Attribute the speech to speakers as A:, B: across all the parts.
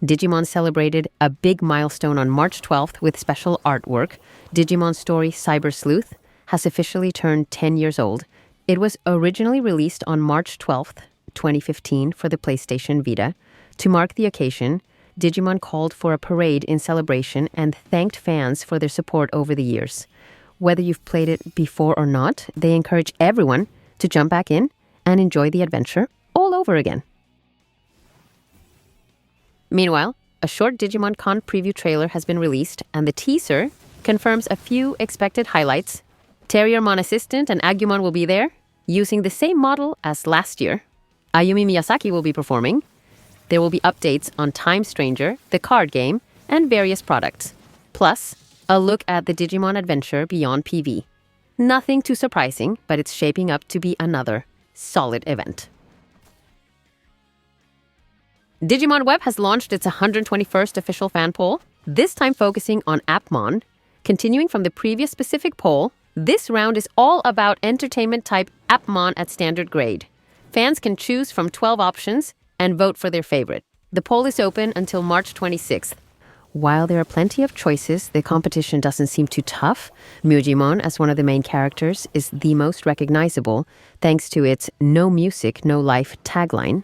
A: Digimon celebrated a big milestone on March 12th with special artwork. Digimon Story Cyber Sleuth has officially turned 10 years old. It was originally released on March 12th, 2015 for the PlayStation Vita. To mark the occasion, Digimon called for a parade in celebration and thanked fans for their support over the years. Whether you've played it before or not, they encourage everyone to jump back in and enjoy the adventure all over again. Meanwhile, a short Digimon Con preview trailer has been released, and the teaser confirms a few expected highlights. Terriermon Assistant and Agumon will be there, using the same model as last year. Ayumi Miyazaki will be performing. There will be updates on Time Stranger, the card game, and various products. Plus, a look at the Digimon adventure beyond PV. Nothing too surprising, but it's shaping up to be another solid event. Digimon Web has launched its 121st official fan poll, this time focusing on Appmon. Continuing from the previous specific poll, this round is all about entertainment-type Appmon at standard grade. Fans can choose from 12 options and vote for their favorite. The poll is open until March 26th. While there are plenty of choices, the competition doesn't seem too tough. Mujimon, as one of the main characters, is the most recognizable, thanks to its "No Music, No Life" tagline.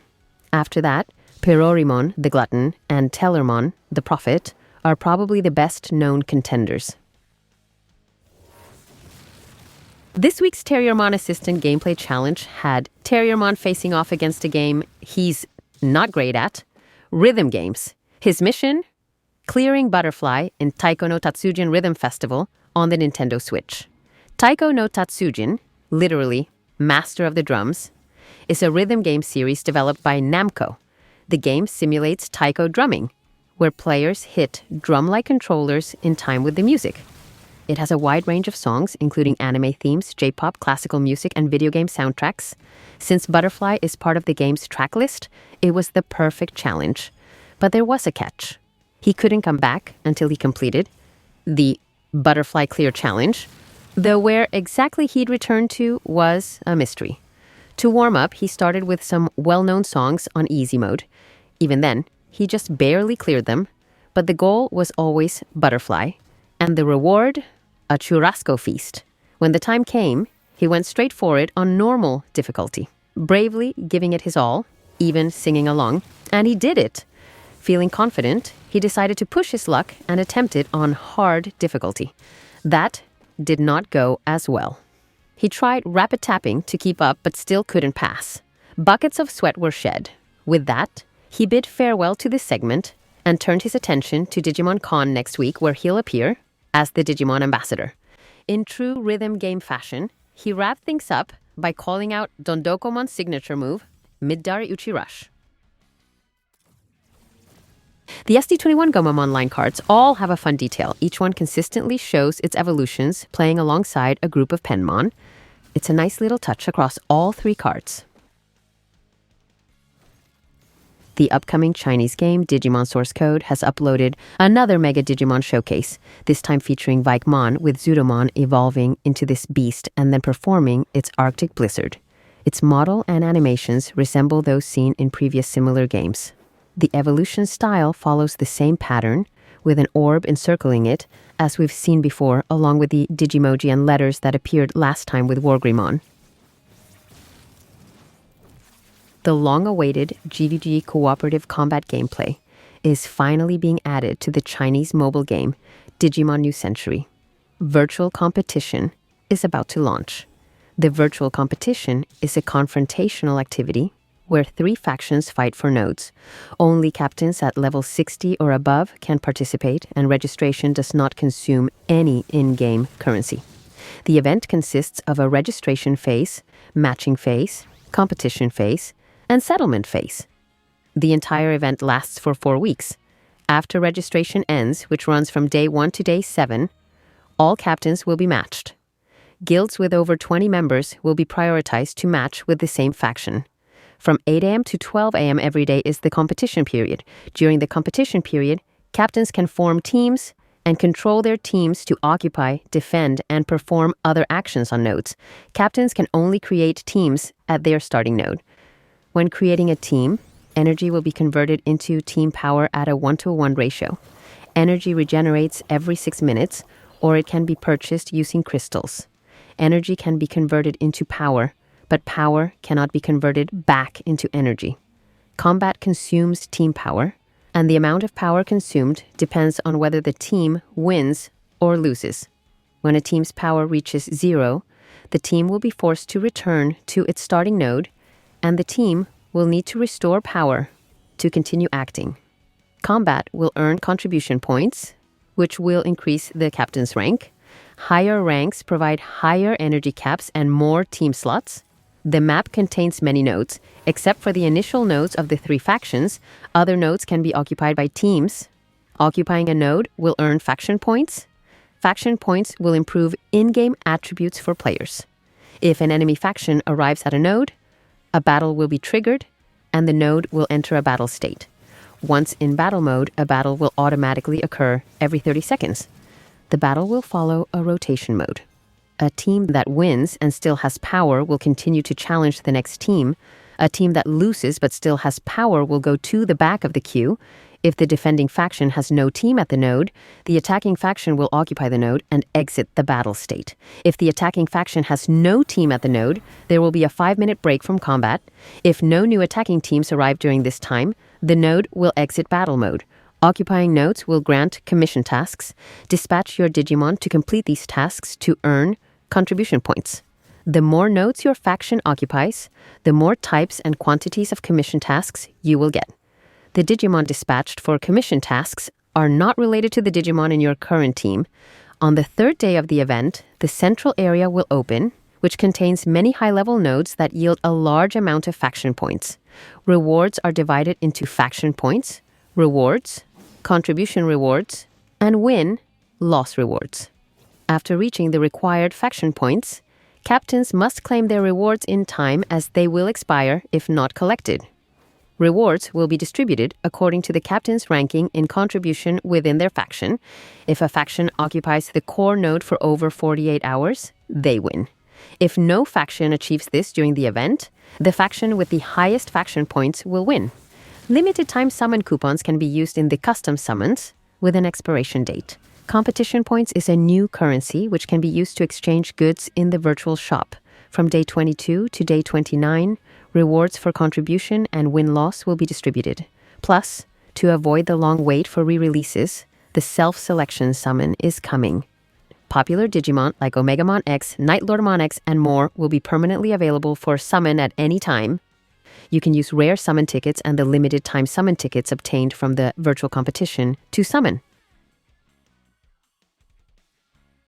A: After that, Terriermon, the Glutton, and Tellermon, the Prophet, are probably the best-known contenders. This week's Terriermon Assistant Gameplay Challenge had Terriermon facing off against a game he's not great at, rhythm games. His mission? Clearing Butterfly in Taiko no Tatsujin Rhythm Festival on the Nintendo Switch. Taiko no Tatsujin, literally Master of the Drums, is a rhythm game series developed by Namco. The game simulates taiko drumming, where players hit drum-like controllers in time with the music. It has a wide range of songs, including anime themes, J-pop, classical music, and video game soundtracks. Since Butterfly is part of the game's track list, it was the perfect challenge. But there was a catch. He couldn't come back until he completed the Butterfly Clear Challenge, though where exactly he'd returned to was a mystery. To warm up, he started with some well-known songs on easy mode. Even then, he just barely cleared them, but the goal was always Butterfly, and the reward, a churrasco feast. When the time came, he went straight for it on normal difficulty, bravely giving it his all, even singing along, and he did it. Feeling confident, he decided to push his luck and attempt it on hard difficulty. That did not go as well. He tried rapid tapping to keep up but still couldn't pass. Buckets of sweat were shed. With that, he bid farewell to this segment and turned his attention to Digimon Con next week, where he'll appear as the Digimon Ambassador. In true rhythm game fashion, he wrapped things up by calling out Dondokomon's signature move, Middari Uchi Rush. The SD21 Gomamon line cards all have a fun detail. Each one consistently shows its evolutions playing alongside a group of Penmon. It's a nice little touch across all three cards. The upcoming Chinese game, Digimon Source Code, has uploaded another Mega Digimon showcase, this time featuring Vaikemon with Zudomon evolving into this beast and then performing its Arctic Blizzard. Its model and animations resemble those seen in previous similar games. The evolution style follows the same pattern, with an orb encircling it, as we've seen before, along with the Digimoji and letters that appeared last time with Wargreymon. The long-awaited GVG cooperative combat gameplay is finally being added to the Chinese mobile game Digimon New Century. Virtual competition is about to launch. The virtual competition is a confrontational activity where 3 factions fight for nodes. Only captains at level 60 or above can participate, and registration does not consume any in-game currency. The event consists of a registration phase, matching phase, competition phase, and settlement phase. The entire event lasts for 4 weeks. After registration ends, which runs from day 1 to day 7, all captains will be matched. Guilds with over 20 members will be prioritized to match with the same faction. From 8 a.m. to 12 a.m. every day is the competition period. During the competition period, captains can form teams and control their teams to occupy, defend, and perform other actions on nodes. Captains can only create teams at their starting node. When creating a team, Energy will be converted into team power at a 1-to-1 ratio. Energy regenerates every 6 minutes, or it can be purchased using crystals. Energy can be converted into power, but power cannot be converted back into energy. Combat consumes team power, and the amount of power consumed depends on whether the team wins or loses. When a team's power reaches 0, the team will be forced to return to its starting node, and the team will need to restore power to continue acting. Combat will earn contribution points, which will increase the captain's rank. Higher ranks provide higher energy caps and more team slots. The map contains many nodes. Except for the initial nodes of the 3 factions, other nodes can be occupied by teams. Occupying a node will earn faction points. Faction points will improve in-game attributes for players. If an enemy faction arrives at a node, a battle will be triggered, and the node will enter a battle state. Once in battle mode, a battle will automatically occur every 30 seconds. The battle will follow a rotation mode. A team that wins and still has power will continue to challenge the next team. A team that loses but still has power will go to the back of the queue. If the defending faction has no team at the node, the attacking faction will occupy the node and exit the battle state. If the attacking faction has no team at the node, there will be a 5-minute break from combat. If no new attacking teams arrive during this time, the node will exit battle mode. Occupying nodes will grant commission tasks. Dispatch your Digimon to complete these tasks to earn contribution points. The more nodes your faction occupies, the more types and quantities of commission tasks you will get. The Digimon dispatched for commission tasks are not related to the Digimon in your current team. On the 3rd day of the event, the central area will open, which contains many high-level nodes that yield a large amount of faction points. Rewards are divided into faction points, rewards, contribution rewards, and win-loss rewards. After reaching the required faction points, captains must claim their rewards in time as they will expire if not collected. Rewards will be distributed according to the captain's ranking in contribution within their faction. If a faction occupies the core node for over 48 hours, they win. If no faction achieves this during the event, the faction with the highest faction points will win. Limited time summon coupons can be used in the custom summons with an expiration date. Competition points is a new currency which can be used to exchange goods in the virtual shop. From day 22 to day 29, rewards for contribution and win-loss will be distributed. Plus, to avoid the long wait for re-releases, the self-selection summon is coming. Popular Digimon like Omegamon X, Nightlordmon X, and more will be permanently available for summon at any time. You can use rare summon tickets and the limited time summon tickets obtained from the virtual competition to summon.